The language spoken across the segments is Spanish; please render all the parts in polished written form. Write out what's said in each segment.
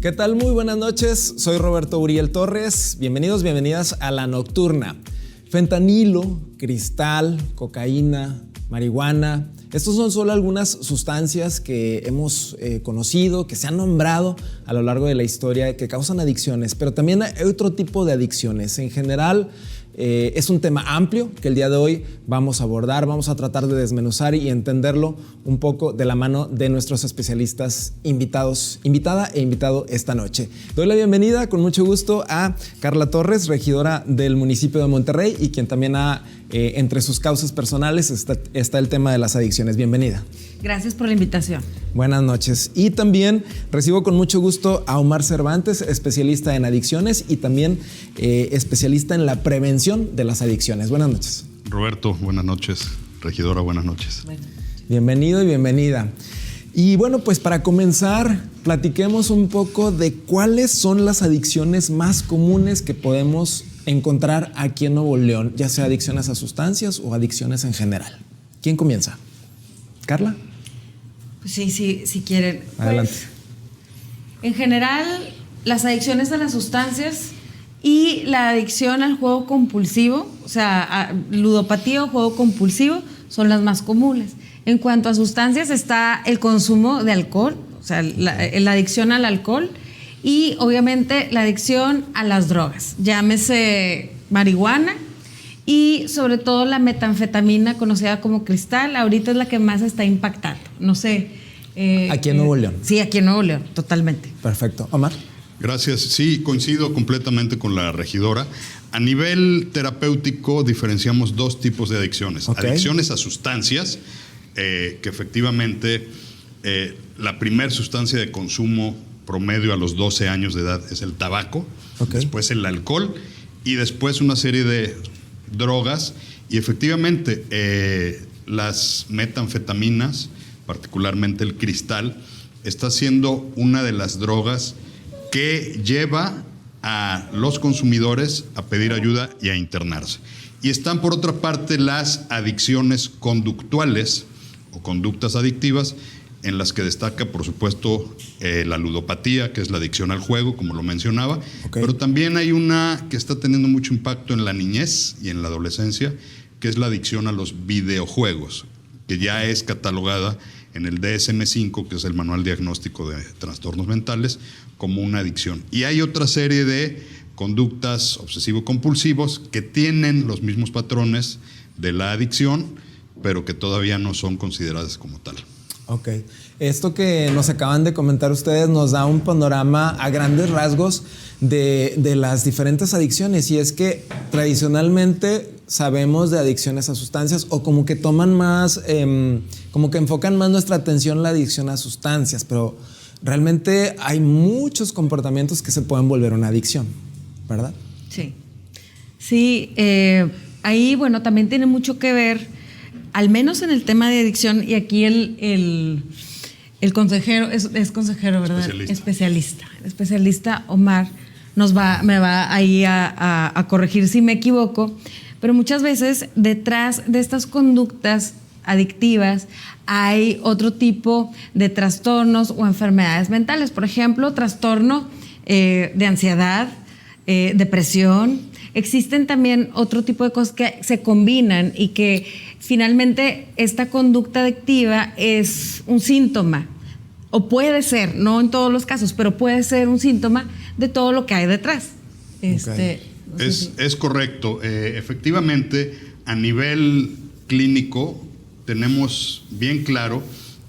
¿Qué tal? Muy buenas noches, soy Roberto Uriel Torres. Bienvenidos, bienvenidas a La Nocturna. Fentanilo, cristal, cocaína, marihuana. Estos son solo algunas sustancias que hemos conocido, que se han nombrado a lo largo de la historia, que causan adicciones, pero también hay otro tipo de adicciones. En general, es un tema amplio que el día de hoy vamos a abordar, vamos a tratar de desmenuzar y entenderlo un poco de la mano de nuestros especialistas invitada e invitado esta noche. Doy la bienvenida con mucho gusto a Carla Torres, regidora del municipio de Monterrey y quien también entre sus causas personales está el tema de las adicciones. Bienvenida. Gracias por la invitación. Buenas noches. Y también recibo con mucho gusto a Omar Cervantes, especialista en adicciones y también especialista en la prevención de las adicciones. Buenas noches. Roberto, buenas noches. Regidora, buenas noches. Bienvenido y bienvenida. Y bueno, pues para comenzar, platiquemos un poco de cuáles son las adicciones más comunes que podemos encontrar aquí en Nuevo León, ya sea adicciones a sustancias o adicciones en general. ¿Quién comienza? ¿Carla? Pues sí, si quieren. Adelante. Pues, en general, las adicciones a las sustancias y la adicción al juego compulsivo, o sea, ludopatía o juego compulsivo, son las más comunes. En cuanto a sustancias está el consumo de alcohol, o sea, la adicción al alcohol y obviamente la adicción a las drogas, llámese marihuana y sobre todo la metanfetamina conocida como cristal, ahorita es la que más está impactando, no sé. Aquí en Nuevo León. Sí, aquí en Nuevo León, totalmente. Perfecto. Omar. Gracias. Sí, coincido completamente con la regidora. A nivel terapéutico diferenciamos dos tipos de adicciones. Okay. Adicciones a sustancias, que efectivamente la primera sustancia de consumo promedio a los 12 años de edad es el tabaco, okay. Después el alcohol y después una serie de drogas y efectivamente las metanfetaminas, particularmente el cristal, está siendo una de las drogas que lleva a los consumidores a pedir ayuda y a internarse. Y están por otra parte las adicciones conductuales o conductas adictivas, en las que destaca, por supuesto, la ludopatía, que es la adicción al juego, como lo mencionaba, okay. Pero también hay una que está teniendo mucho impacto en la niñez y en la adolescencia, que es la adicción a los videojuegos, que ya es catalogada en el DSM-5, que es el Manual Diagnóstico de Trastornos Mentales, como una adicción. Y hay otra serie de conductas obsesivo-compulsivos que tienen los mismos patrones de la adicción, pero que todavía no son consideradas como tal. Ok. Esto que nos acaban de comentar ustedes nos da un panorama a grandes rasgos de las diferentes adicciones, y es que tradicionalmente sabemos de adicciones a sustancias o como que toman más, como que enfocan más nuestra atención en la adicción a sustancias, pero realmente hay muchos comportamientos que se pueden volver una adicción, ¿verdad? Sí. Sí, ahí, bueno, también tiene mucho que ver, al menos en el tema de adicción, y aquí el consejero, es consejero, ¿verdad? Especialista Omar me va ahí a corregir si me equivoco, pero muchas veces detrás de estas conductas adictivas hay otro tipo de trastornos o enfermedades mentales, por ejemplo, trastorno de ansiedad, depresión. Existen también otro tipo de cosas que se combinan y que finalmente esta conducta adictiva es un síntoma, o puede ser, no en todos los casos, pero puede ser un síntoma de todo lo que hay detrás. Okay. Es correcto. Efectivamente, a nivel clínico tenemos bien claro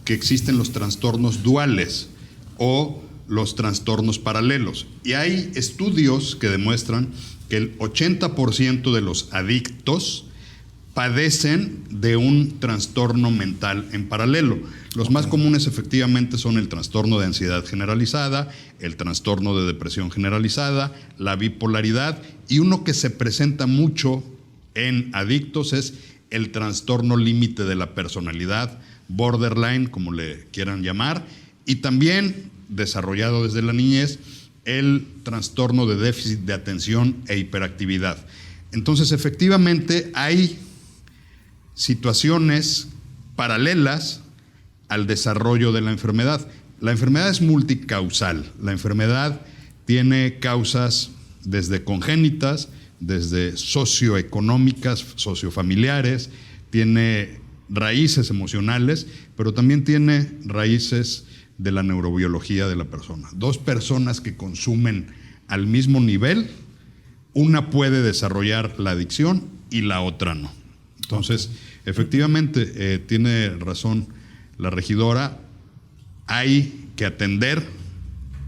que existen los trastornos duales o los trastornos paralelos. Y hay estudios que demuestran que el 80% de los adictos padecen de un trastorno mental en paralelo. Los más comunes efectivamente son el trastorno de ansiedad generalizada, el trastorno de depresión generalizada, la bipolaridad, y uno que se presenta mucho en adictos es el trastorno límite de la personalidad, borderline, como le quieran llamar, y también, desarrollado desde la niñez, el trastorno de déficit de atención e hiperactividad. Entonces, efectivamente, hay situaciones paralelas al desarrollo de la enfermedad, La enfermedad es multicausal. La enfermedad tiene causas desde congénitas, desde socioeconómicas, sociofamiliares, tiene raíces emocionales, pero también tiene raíces de la neurobiología de la persona. Dos personas que consumen al mismo nivel, una puede desarrollar la adicción y la otra no. Entonces, efectivamente, tiene razón la regidora, hay que atender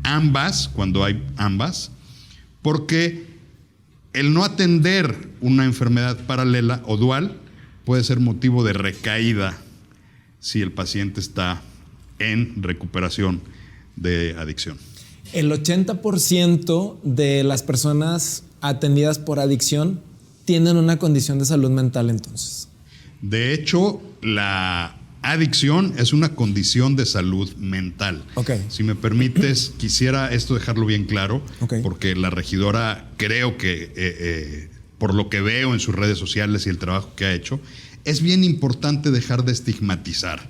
ambas, cuando hay ambas, porque el no atender una enfermedad paralela o dual puede ser motivo de recaída si el paciente está en recuperación de adicción. El 80% de las personas atendidas por adicción tienen una condición de salud mental, entonces. De hecho, la adicción es una condición de salud mental. Okay. Si me permites, quisiera esto dejarlo bien claro, porque la regidora creo que, por lo que veo en sus redes sociales y el trabajo que ha hecho, es bien importante dejar de estigmatizar.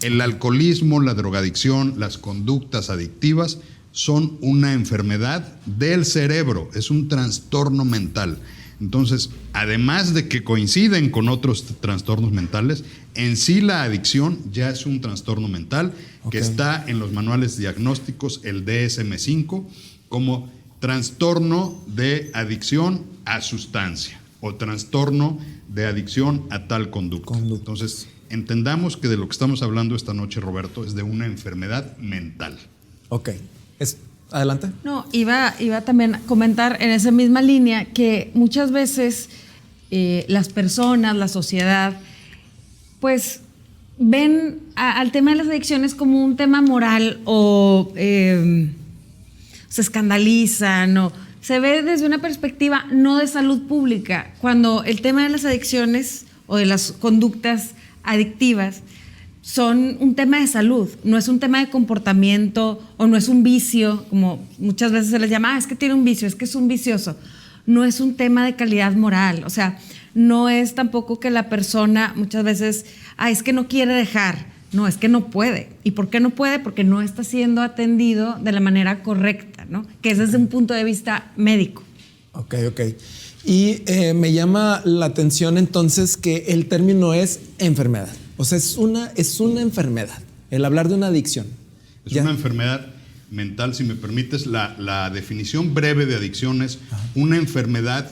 El alcoholismo, la drogadicción, las conductas adictivas son una enfermedad del cerebro, es un trastorno mental. Entonces, además de que coinciden con otros trastornos mentales, en sí la adicción ya es un trastorno mental que está en los manuales diagnósticos, el DSM-5, como trastorno de adicción a sustancia o trastorno de adicción a tal conducta. Entonces, entendamos que de lo que estamos hablando esta noche, Roberto, es de una enfermedad mental. Ok. Adelante. No, iba también a comentar en esa misma línea que muchas veces las personas, la sociedad, pues ven al tema de las adicciones como un tema moral o se escandalizan o se ve desde una perspectiva no de salud pública, cuando el tema de las adicciones o de las conductas adictivas son un tema de salud, no es un tema de comportamiento o no es un vicio, como muchas veces se les llama, es que tiene un vicio, es que es un vicioso. No es un tema de calidad moral, o sea, no es tampoco que la persona muchas veces, es que no quiere dejar, no, es que no puede. ¿Y por qué no puede? Porque no está siendo atendido de la manera correcta, ¿no? Que es desde un punto de vista médico. Ok. Y me llama la atención entonces que el término es enfermedad. O sea, es una enfermedad, el hablar de una adicción. Es una enfermedad mental, si me permites. La definición breve de adicción es una enfermedad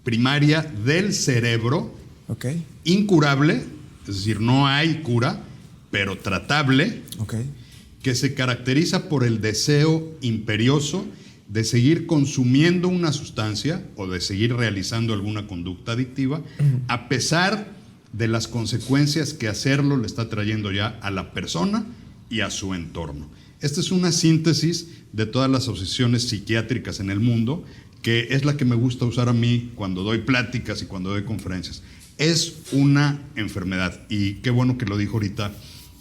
primaria del cerebro, incurable, es decir, no hay cura, pero tratable, que se caracteriza por el deseo imperioso de seguir consumiendo una sustancia o de seguir realizando alguna conducta adictiva, a pesar de las consecuencias que hacerlo le está trayendo ya a la persona y a su entorno. Esta es una síntesis de todas las asociaciones psiquiátricas en el mundo, que es la que me gusta usar a mí cuando doy pláticas y cuando doy conferencias. Es una enfermedad, y qué bueno que lo dijo ahorita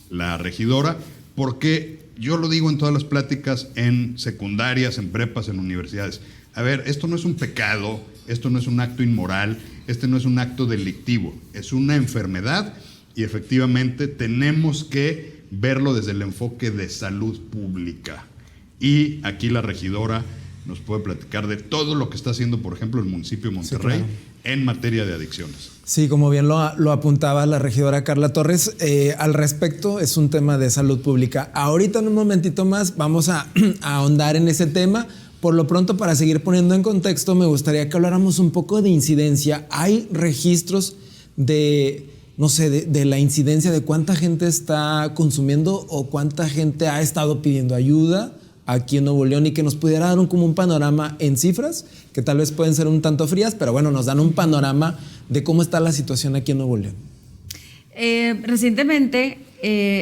la regidora, porque yo lo digo en todas las pláticas, en secundarias, en prepas, en universidades. A ver, esto no es un pecado, esto no es un acto inmoral, este no es un acto delictivo, es una enfermedad y efectivamente tenemos que verlo desde el enfoque de salud pública. Y aquí la regidora nos puede platicar de todo lo que está haciendo, por ejemplo, el municipio de Monterrey en materia de adicciones. Sí, como bien lo apuntaba la regidora Carla Torres, al respecto es un tema de salud pública. Ahorita en un momentito más vamos a ahondar en ese tema. Por lo pronto, para seguir poniendo en contexto, me gustaría que habláramos un poco de incidencia. ¿Hay registros de la incidencia de cuánta gente está consumiendo o cuánta gente ha estado pidiendo ayuda aquí en Nuevo León y que nos pudiera dar como un panorama en cifras, que tal vez pueden ser un tanto frías, pero bueno, nos dan un panorama de cómo está la situación aquí en Nuevo León? Recientemente,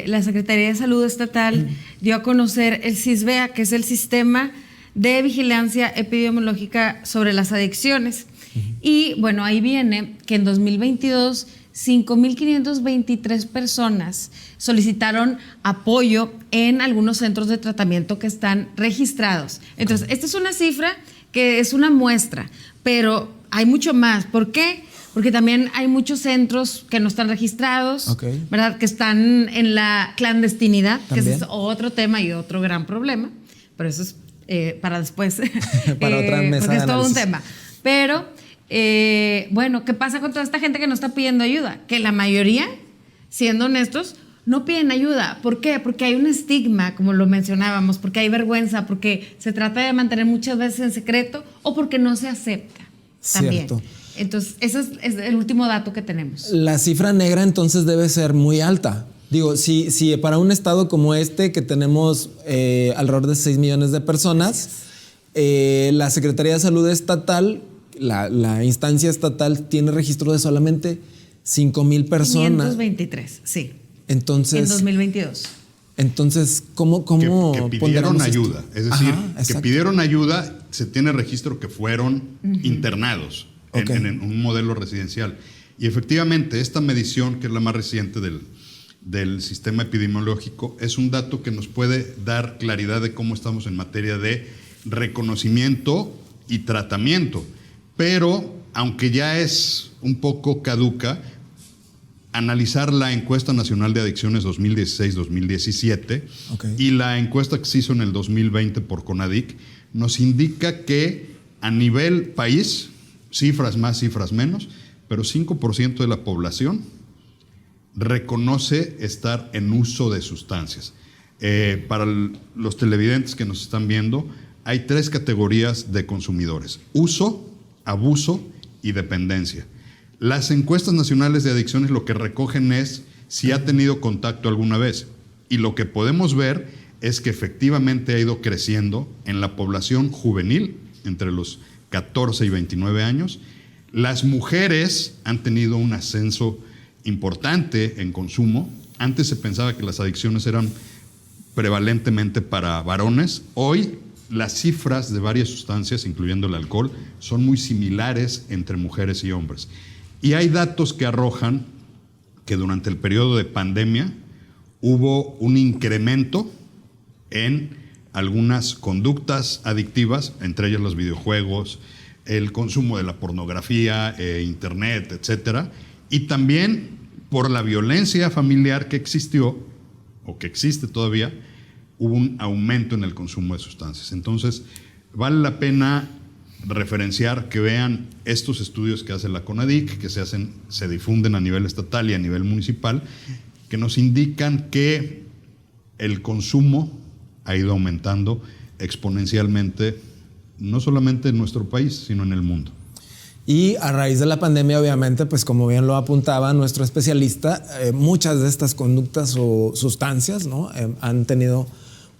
la Secretaría de Salud Estatal dio a conocer el SISVEA, que es el Sistema de Vigilancia Epidemiológica sobre las Adicciones. Y bueno, ahí viene que en 2022 5,523 personas solicitaron apoyo en algunos centros de tratamiento que están registrados. Entonces, esta es una cifra que es una muestra, pero hay mucho más. ¿Por qué? porque también hay muchos centros que no están registrados, ¿verdad? Que están en la clandestinidad, ¿también? Que ese es otro tema y otro gran problema, pero eso es para después. Para otra mesa porque de es todo un análisis. tema. Pero, bueno, ¿qué pasa con toda esta gente que no está pidiendo ayuda? Que la mayoría, siendo honestos, no piden ayuda. ¿Por qué? Porque hay un estigma, como lo mencionábamos, porque hay vergüenza, porque se trata de mantener muchas veces en secreto o porque no se acepta también. Cierto. Entonces, ese es el último dato que tenemos. La cifra negra entonces debe ser muy alta. Digo, si para un estado como este, que tenemos alrededor de 6 millones de personas, la Secretaría de Salud Estatal, la instancia estatal, tiene registro de solamente 5,000 personas. 523, sí. Entonces, en 2022. Entonces, ¿cómo que pidieron ayuda? Esto? Es decir, Ajá, que pidieron ayuda, se tiene registro que fueron internados en un modelo residencial. Y efectivamente, esta medición, que es la más reciente del sistema epidemiológico, es un dato que nos puede dar claridad de cómo estamos en materia de reconocimiento y tratamiento. Pero, aunque ya es un poco caduca, analizar la encuesta nacional de adicciones 2016-2017 y la encuesta que se hizo en el 2020 por CONADIC nos indica que a nivel país, cifras más, cifras menos, pero 5% de la población reconoce estar en uso de sustancias. Para los televidentes que nos están viendo, hay 3 categorías de consumidores: uso, abuso y dependencia. Las encuestas nacionales de adicciones lo que recogen es si ha tenido contacto alguna vez. Y lo que podemos ver es que efectivamente ha ido creciendo en la población juvenil, entre los 14 y 29 años. Las mujeres han tenido un ascenso importante en consumo. Antes se pensaba que las adicciones eran prevalentemente para varones. Hoy las cifras de varias sustancias, incluyendo el alcohol, son muy similares entre mujeres y hombres. Y hay datos que arrojan que durante el periodo de pandemia hubo un incremento en algunas conductas adictivas, entre ellas los videojuegos, el consumo de la pornografía, internet, etcétera, y también por la violencia familiar que existió o que existe todavía, hubo un aumento en el consumo de sustancias. Entonces, vale la pena referenciar, que vean estos estudios que hace la CONADIC, que se difunden a nivel estatal y a nivel municipal, que nos indican que el consumo ha ido aumentando exponencialmente, no solamente en nuestro país, sino en el mundo. Y a raíz de la pandemia, obviamente, pues como bien lo apuntaba nuestro especialista, muchas de estas conductas o sustancias, ¿no? Han tenido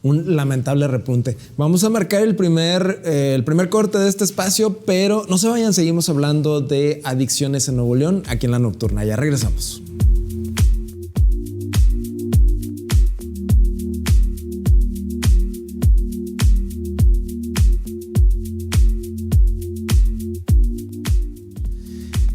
un lamentable repunte. Vamos a marcar el primer corte de este espacio, pero no se vayan, seguimos hablando de adicciones en Nuevo León, aquí en La Nocturna. Ya regresamos.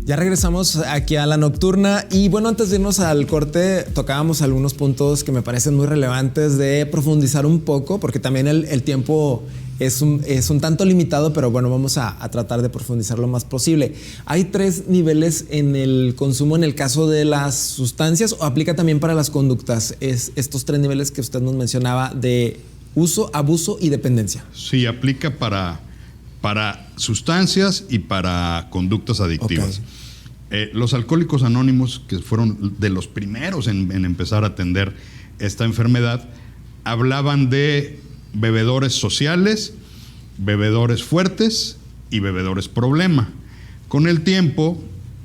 Ya regresamos aquí a La Nocturna y bueno, antes de irnos al corte tocábamos algunos puntos que me parecen muy relevantes de profundizar un poco, porque también el tiempo es un tanto limitado, pero bueno, vamos a tratar de profundizar lo más posible. Hay 3 niveles en el consumo en el caso de las sustancias, o aplica también para las conductas, estos 3 niveles que usted nos mencionaba de uso, abuso y dependencia. Sí, aplica para sustancias y para conductas adictivas. Los alcohólicos anónimos, que fueron de los primeros en empezar a atender esta enfermedad, hablaban de bebedores sociales, bebedores fuertes y bebedores problema. Con el tiempo,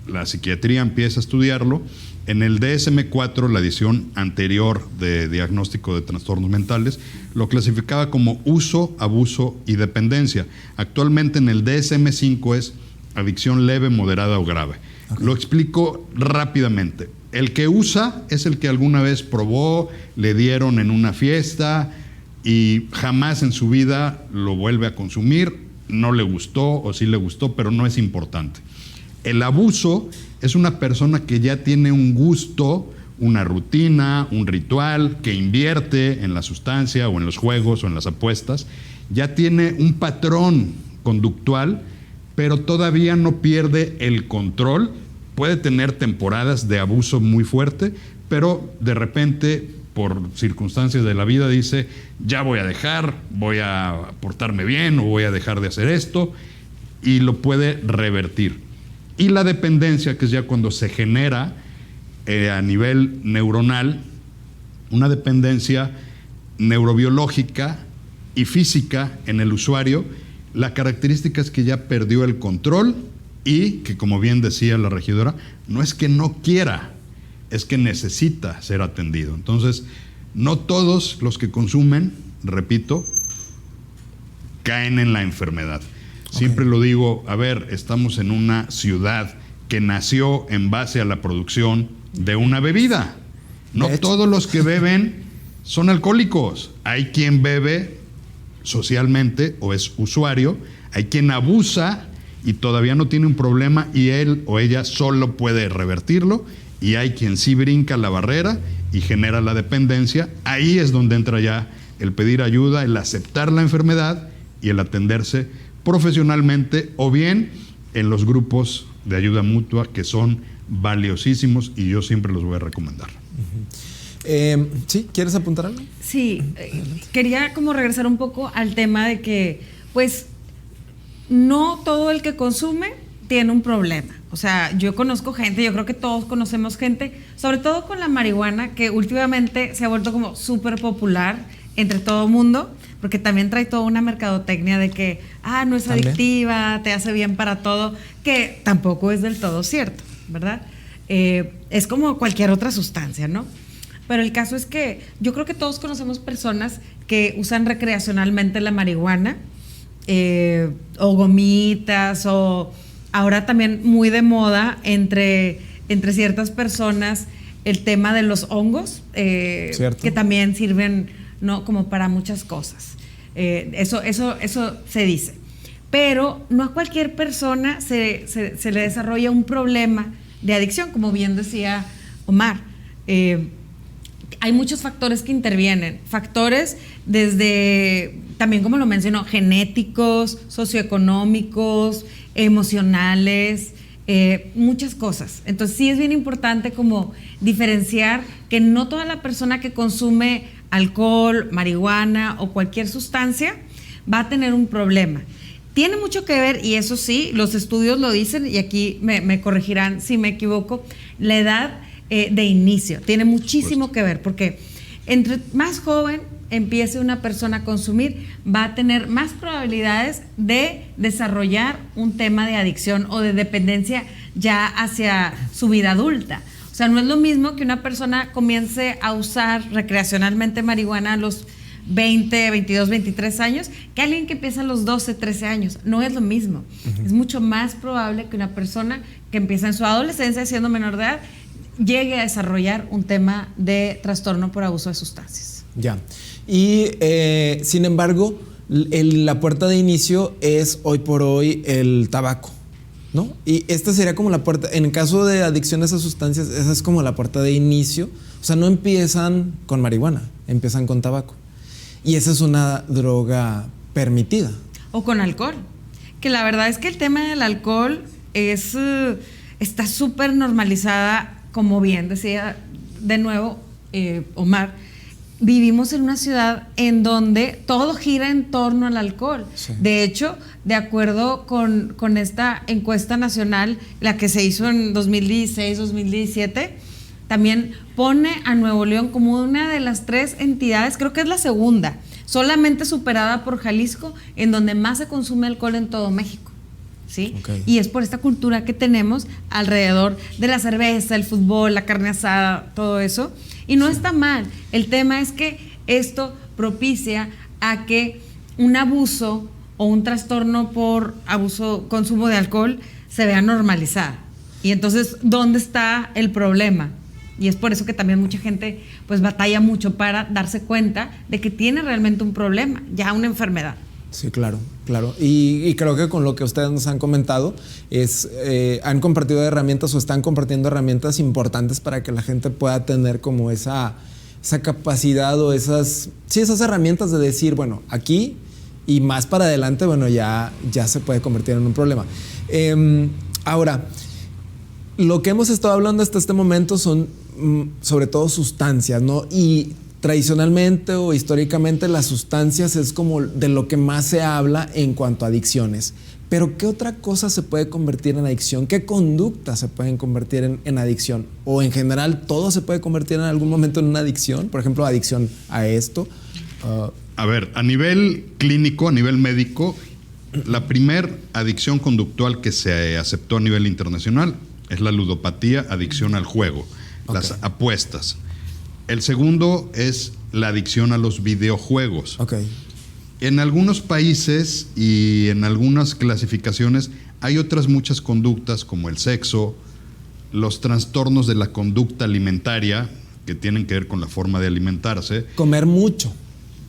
la psiquiatría empieza a estudiarlo. En el DSM-4, la edición anterior de diagnóstico de trastornos mentales, lo clasificaba como uso, abuso y dependencia. Actualmente en el DSM-5 es adicción leve, moderada o grave. Lo explico rápidamente. El que usa es el que alguna vez probó, le dieron en una fiesta y jamás en su vida lo vuelve a consumir, no le gustó o sí le gustó, pero no es importante. El abuso es una persona que ya tiene un gusto, una rutina, un ritual, que invierte en la sustancia o en los juegos o en las apuestas, ya tiene un patrón conductual, pero todavía no pierde el control puede tener temporadas de abuso muy fuerte, pero de repente, por circunstancias de la vida, dice, ya voy a dejar, voy a portarme bien o voy a dejar de hacer esto, y lo puede revertir. Y la dependencia, que es ya cuando se genera a nivel neuronal, una dependencia neurobiológica y física en el usuario, la característica es que ya perdió el control y que, como bien decía la regidora, no es que no quiera, es que necesita ser atendido. Entonces, no todos los que consumen, repito, caen en la enfermedad. Siempre lo digo, a ver, estamos en una ciudad que nació en base a la producción de una bebida. No todos los que beben son alcohólicos. Hay quien bebe socialmente o es usuario, hay quien abusa y todavía no tiene un problema y él o ella solo puede revertirlo, y hay quien sí brinca la barrera y genera la dependencia. Ahí es donde entra ya el pedir ayuda, el aceptar la enfermedad y el atenderse profesionalmente o bien en los grupos de ayuda mutua, que son valiosísimos y yo siempre los voy a recomendar. ¿Sí? ¿Quieres apuntar algo? Sí, quería como regresar un poco al tema de que, pues, no todo el que consume tiene un problema. O sea, yo conozco gente, yo creo que todos conocemos gente, sobre todo con la marihuana, que últimamente se ha vuelto como súper popular entre todo el mundo, porque también trae toda una mercadotecnia de que, no es adictiva, te hace bien para todo, que tampoco es del todo cierto, ¿verdad? Es como cualquier otra sustancia, ¿no? Pero el caso es que yo creo que todos conocemos personas que usan recreacionalmente la marihuana, o gomitas, o ahora también muy de moda entre ciertas personas el tema de los hongos, que también sirven, ¿no?, como para muchas cosas. Eso se dice. Pero no a cualquier persona se le desarrolla un problema de adicción, como bien decía Omar. Hay muchos factores que intervienen, factores desde, también como lo mencionó, genéticos, socioeconómicos, emocionales, muchas cosas. Entonces sí es bien importante como diferenciar que no toda la persona que consume alcohol, marihuana o cualquier sustancia va a tener un problema. Tiene mucho que ver, y eso sí, los estudios lo dicen, y aquí me corregirán si me equivoco, la edad de inicio tiene muchísimo que ver, porque entre más joven empiece una persona a consumir, va a tener más probabilidades de desarrollar un tema de adicción o de dependencia ya hacia su vida adulta. O sea, no es lo mismo que una persona comience a usar recreacionalmente marihuana a los 20, 22, 23 años, que alguien que empieza a los 12, 13 años. No es lo mismo. Es mucho más probable que una persona que empieza en su adolescencia, siendo menor de edad, llegue a desarrollar un tema de trastorno por abuso de sustancias. Ya. Y sin embargo, la puerta de inicio es hoy por hoy el tabaco, ¿no? Y esta sería como la puerta, en el caso de adicciones a sustancias, esa es como la puerta de inicio. O sea, no empiezan con marihuana, empiezan con tabaco. Y esa es una droga permitida. O con alcohol. Que la verdad es que el tema del alcohol está súper normalizada, como bien decía de nuevo Omar. Vivimos en una ciudad en donde todo gira en torno al alcohol. Sí. De hecho, de acuerdo con esta encuesta nacional, la que se hizo en 2016-2017, también pone a Nuevo León como una de las 3 entidades, creo que es la segunda, solamente superada por Jalisco, en donde más se consume alcohol en todo México. ¿Sí? Okay. Y es por esta cultura que tenemos alrededor de la cerveza, el fútbol, la carne asada, todo eso. Y no está mal. El tema es que esto propicia a que un abuso o un trastorno por consumo de alcohol se vea normalizado. Y entonces, ¿dónde está el problema? Y es por eso que también mucha gente pues batalla mucho para darse cuenta de que tiene realmente un problema, ya una enfermedad. Sí, claro. Y creo que con lo que ustedes nos han comentado han compartido herramientas o están compartiendo herramientas importantes para que la gente pueda tener como esa capacidad o esas herramientas de decir, bueno, aquí y más para adelante, bueno, ya se puede convertir en un problema. Ahora, lo que hemos estado hablando hasta este momento son sobre todo sustancias, ¿no? Y tradicionalmente o históricamente las sustancias es como de lo que más se habla en cuanto a adicciones. Pero ¿qué otra cosa se puede convertir en adicción? ¿Qué conductas se pueden convertir en adicción? ¿O en general todo se puede convertir en algún momento en una adicción? Por ejemplo, adicción a esto. A ver, a nivel clínico, a nivel médico, la primer adicción conductual que se aceptó a nivel internacional es la ludopatía, adicción al juego, las apuestas. El segundo es la adicción a los videojuegos. En algunos países y en algunas clasificaciones hay otras muchas conductas como el sexo, los trastornos de la conducta alimentaria que tienen que ver con la forma de alimentarse. Comer mucho.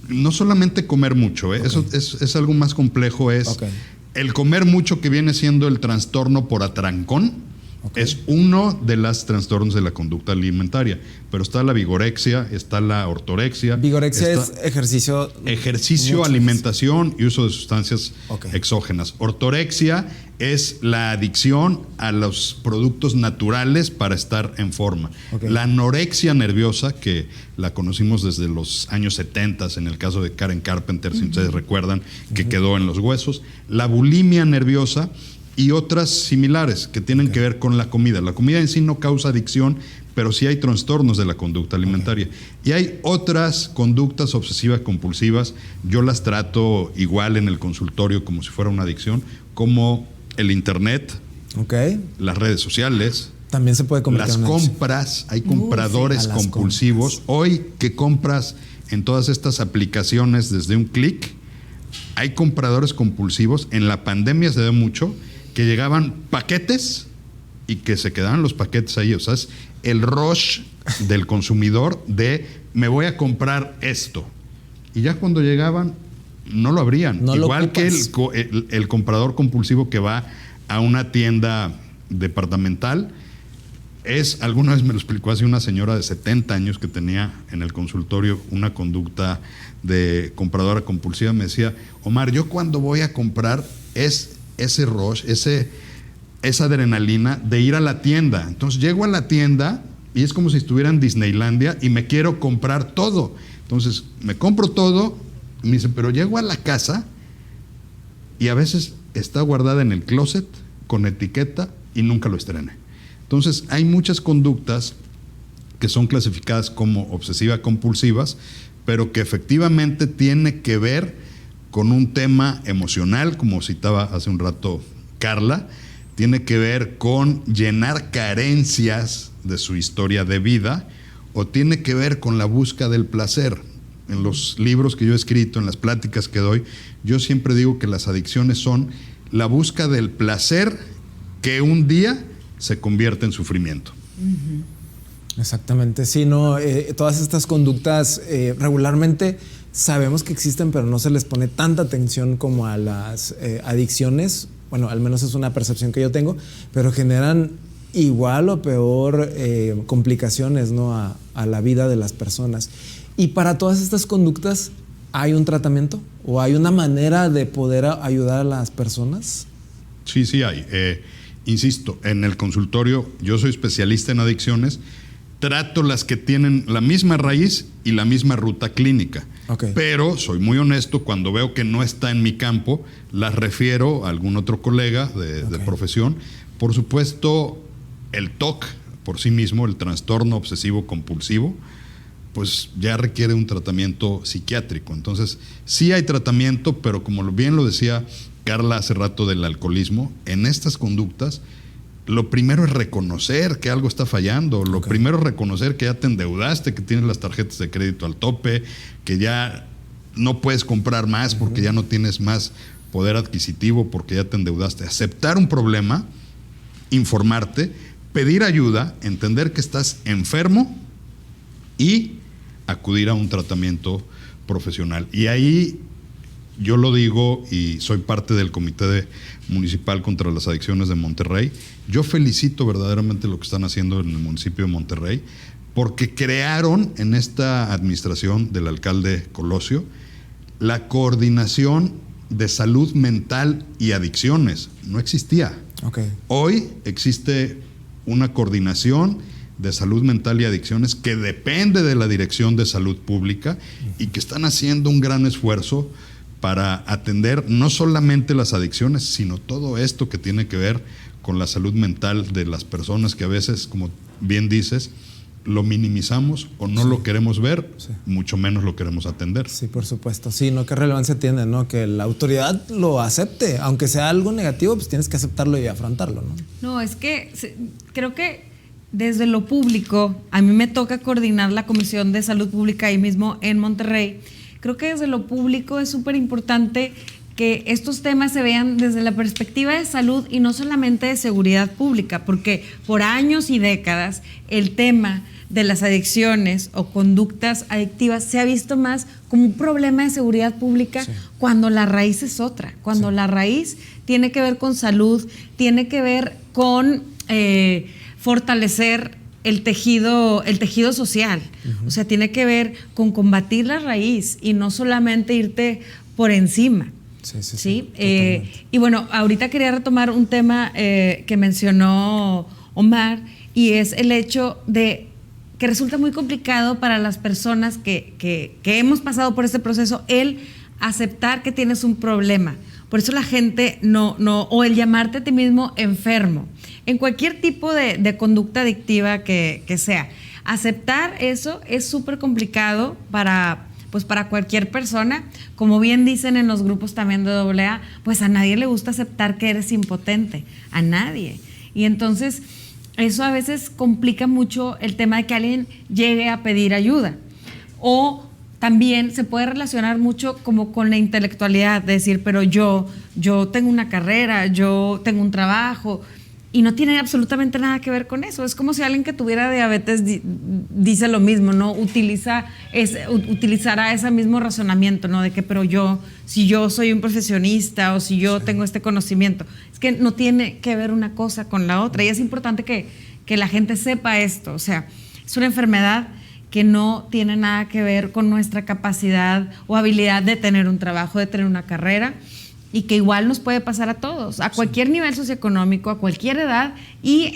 No solamente comer mucho, eso es algo más complejo, es el comer mucho, que viene siendo el trastorno por atrancón. Es uno de los trastornos de la conducta alimentaria, pero está la vigorexia, está la ortorexia. Vigorexia es ejercicio, alimentación y uso de sustancias exógenas. Ortorexia es la adicción a los productos naturales para estar en forma. La anorexia nerviosa, que la conocimos desde los años 70 en el caso de Karen Carpenter, si ustedes recuerdan, que quedó en los huesos. La bulimia nerviosa y otras similares que tienen que ver con la comida. La comida en sí no causa adicción, pero sí hay trastornos de la conducta alimentaria. Y hay otras conductas obsesivas compulsivas, yo las trato igual en el consultorio como si fuera una adicción, como el internet, las redes sociales, también se puede convertir las compras. Hay compradores compulsivos. Hoy que compras en todas estas aplicaciones desde un clic, hay compradores compulsivos. En la pandemia se ve mucho que llegaban paquetes y que se quedaban los paquetes ahí. O sea, es el rush del consumidor de me voy a comprar esto. Y ya cuando llegaban, no lo abrían. Igual que el comprador compulsivo que va a una tienda departamental. Alguna vez me lo explicó así una señora de 70 años que tenía en el consultorio una conducta de compradora compulsiva. Me decía, Omar, yo cuando voy a comprar es ese rush, esa adrenalina de ir a la tienda. Entonces llego a la tienda y es como si estuviera en Disneylandia y me quiero comprar todo. Entonces me compro todo y me dice, pero llego a la casa y a veces está guardada en el closet con etiqueta y nunca lo estrené. Entonces hay muchas conductas que son clasificadas como obsesiva-compulsivas, pero que efectivamente tiene que ver con un tema emocional, como citaba hace un rato Carla, tiene que ver con llenar carencias de su historia de vida, o tiene que ver con la búsqueda del placer. En los libros que yo he escrito, en las pláticas que doy, yo siempre digo que las adicciones son la búsqueda del placer que un día se convierte en sufrimiento. Exactamente, sí, no, todas estas conductas regularmente sabemos que existen, pero no se les pone tanta atención como a las adicciones. Bueno, al menos es una percepción que yo tengo, pero generan igual o peor complicaciones, ¿no? a la vida de las personas. Y para todas estas conductas, ¿hay un tratamiento o hay una manera de poder ayudar a las personas? Sí, sí hay. Insisto, en el consultorio yo soy especialista en adicciones, trato las que tienen la misma raíz y la misma ruta clínica. Pero soy muy honesto, cuando veo que no está en mi campo, las refiero a algún otro colega de profesión. Por supuesto, el TOC por sí mismo, el trastorno obsesivo compulsivo, pues ya requiere un tratamiento psiquiátrico. Entonces, sí hay tratamiento, pero como bien lo decía Carla hace rato del alcoholismo, en estas conductas, lo primero es reconocer que algo está fallando. Lo primero es reconocer que ya te endeudaste, que tienes las tarjetas de crédito al tope, que ya no puedes comprar más porque ya no tienes más poder adquisitivo, porque ya te endeudaste. Aceptar un problema, informarte, pedir ayuda, entender que estás enfermo y acudir a un tratamiento profesional. Y ahí yo lo digo, y soy parte del Comité Municipal contra las Adicciones de Monterrey. Yo felicito verdaderamente lo que están haciendo en el municipio de Monterrey, porque crearon en esta administración del alcalde Colosio la coordinación de salud mental y adicciones. No existía. Hoy existe una coordinación de salud mental y adicciones que depende de la Dirección de Salud Pública y que están haciendo un gran esfuerzo para atender no solamente las adicciones, sino todo esto que tiene que ver con la salud mental de las personas que a veces, como bien dices, lo minimizamos o no lo queremos ver, mucho menos lo queremos atender. Sí, por supuesto. Sí, ¿no? ¿Qué relevancia tiene, no? Que la autoridad lo acepte. Aunque sea algo negativo, pues tienes que aceptarlo y afrontarlo, ¿no? No, es que creo que desde lo público, a mí me toca coordinar la Comisión de Salud Pública ahí mismo en Monterrey. Creo que desde lo público es súper importante que estos temas se vean desde la perspectiva de salud y no solamente de seguridad pública, porque por años y décadas el tema de las adicciones o conductas adictivas se ha visto más como un problema de seguridad pública cuando la raíz es otra, cuando la raíz tiene que ver con salud, tiene que ver con fortalecer el tejido social, o sea, tiene que ver con combatir la raíz y no solamente irte por encima. Sí. Y bueno, ahorita quería retomar un tema que mencionó Omar, y es el hecho de que resulta muy complicado para las personas que hemos pasado por este proceso el aceptar que tienes un problema. Por eso la gente o el llamarte a ti mismo enfermo, en cualquier tipo de conducta adictiva que sea. Aceptar eso es súper complicado para cualquier persona. Como bien dicen en los grupos también de AA, pues a nadie le gusta aceptar que eres impotente, a nadie. Y entonces eso a veces complica mucho el tema de que alguien llegue a pedir ayuda. O también se puede relacionar mucho como con la intelectualidad, de decir, pero yo tengo una carrera, yo tengo un trabajo, y no tiene absolutamente nada que ver con eso. Es como si alguien que tuviera diabetes dice lo mismo, ¿no? Utilizará ese mismo razonamiento, ¿no? De que, pero si yo soy un profesionista o si yo tengo este conocimiento. Es que no tiene que ver una cosa con la otra. Y es importante que la gente sepa esto. O sea, es una enfermedad que no tiene nada que ver con nuestra capacidad o habilidad de tener un trabajo, de tener una carrera, y que igual nos puede pasar a todos, a cualquier nivel socioeconómico, a cualquier edad, y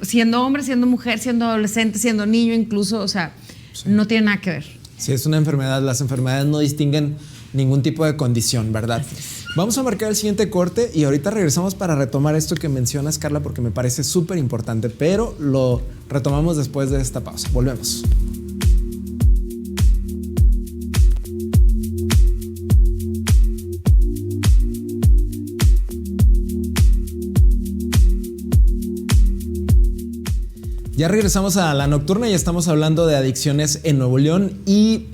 siendo hombre, siendo mujer, siendo adolescente, siendo niño incluso, o sea, no tiene nada que ver. Sí, es una enfermedad. Las enfermedades no distinguen ningún tipo de condición, ¿verdad? Vamos a marcar el siguiente corte y ahorita regresamos para retomar esto que mencionas, Carla, porque me parece súper importante, pero lo retomamos después de esta pausa. Volvemos. Ya regresamos a La Nocturna y estamos hablando de adicciones en Nuevo León, y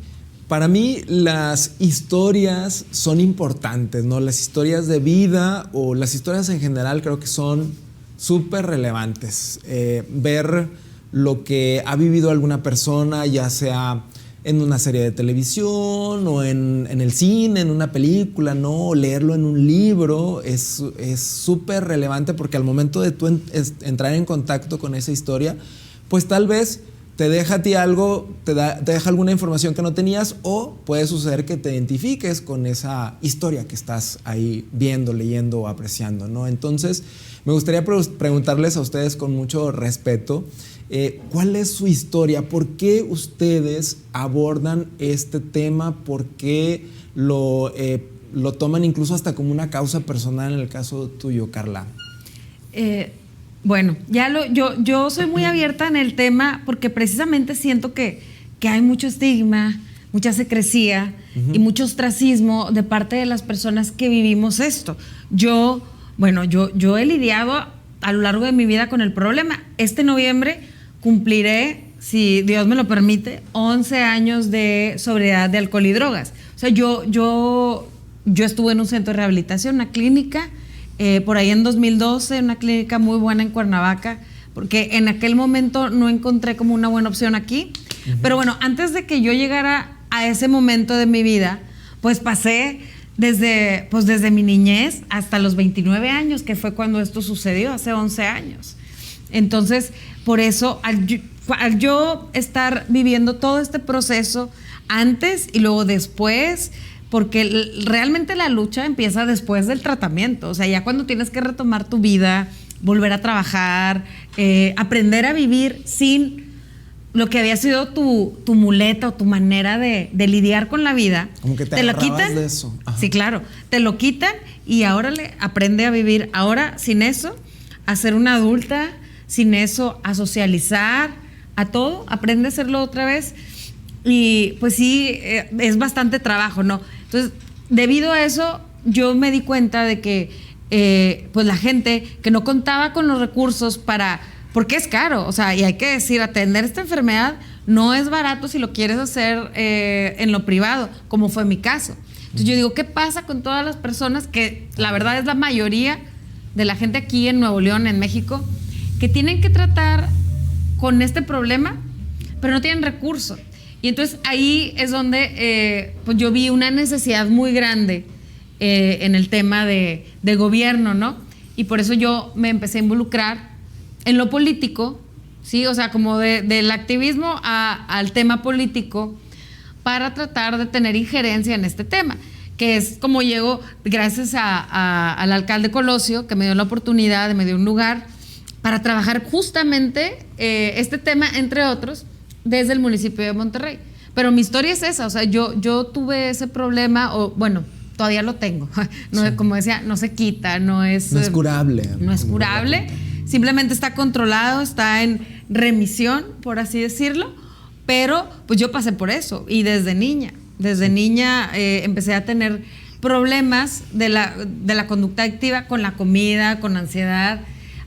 para mí las historias son importantes, ¿no? Las historias de vida o las historias en general creo que son súper relevantes. Ver lo que ha vivido alguna persona, ya sea en una serie de televisión o en el cine, en una película, ¿no? O leerlo en un libro es súper relevante, porque al momento de tú entrar en contacto con esa historia, pues tal vez te deja a ti algo, te deja alguna información que no tenías, o puede suceder que te identifiques con esa historia que estás ahí viendo, leyendo o apreciando, ¿no? Entonces, me gustaría preguntarles a ustedes con mucho respeto, ¿cuál es su historia? ¿Por qué ustedes abordan este tema? ¿Por qué lo toman incluso hasta como una causa personal en el caso tuyo, Carla? Bueno, yo soy muy abierta en el tema porque precisamente siento que hay mucho estigma, mucha secrecía y mucho ostracismo de parte de las personas que vivimos esto. Yo he lidiado a lo largo de mi vida con el problema. Este noviembre cumpliré, si Dios me lo permite, 11 años de sobriedad de alcohol y drogas. O sea, yo estuve en un centro de rehabilitación, una clínica, por ahí en 2012, una clínica muy buena en Cuernavaca, porque en aquel momento no encontré como una buena opción aquí. Pero bueno, antes de que yo llegara a ese momento de mi vida, pues pasé desde mi niñez hasta los 29 años, que fue cuando esto sucedió, hace 11 años. Entonces, por eso, al yo estar viviendo todo este proceso antes y luego después, porque realmente la lucha empieza después del tratamiento. O sea, ya cuando tienes que retomar tu vida, volver a trabajar, aprender a vivir sin lo que había sido tu muleta o tu manera de lidiar con la vida. Como que te lo quitan de eso. Ajá. Sí, claro, te lo quitan y ahora aprende a vivir ahora sin eso, a ser una adulta, sin eso, a socializar, a todo, aprende a hacerlo otra vez. Y pues sí, es bastante trabajo, ¿no? Entonces, debido a eso, yo me di cuenta de que pues la gente que no contaba con los recursos porque es caro, o sea, y hay que decir, atender esta enfermedad no es barato si lo quieres hacer en lo privado, como fue mi caso. Entonces yo digo, ¿qué pasa con todas las personas que la verdad es la mayoría de la gente aquí en Nuevo León, en México, que tienen que tratar con este problema, pero no tienen recursos? Y entonces ahí es donde pues yo vi una necesidad muy grande en el tema de gobierno, ¿no? Y por eso yo me empecé a involucrar en lo político, ¿sí? O sea, como del activismo al tema político para tratar de tener injerencia en este tema, que es como llego gracias al alcalde Colosio, que me dio la oportunidad, me dio un lugar para trabajar justamente este tema, entre otros, desde el municipio de Monterrey. Pero mi historia es esa, o sea, yo tuve ese problema, o bueno, todavía lo tengo. No, sí. Como decía, no se quita, no es curable. No es curable, simplemente está controlado, está en remisión, por así decirlo, pero pues yo pasé por eso y desde niña empecé a tener problemas de la conducta adictiva con la comida, con ansiedad,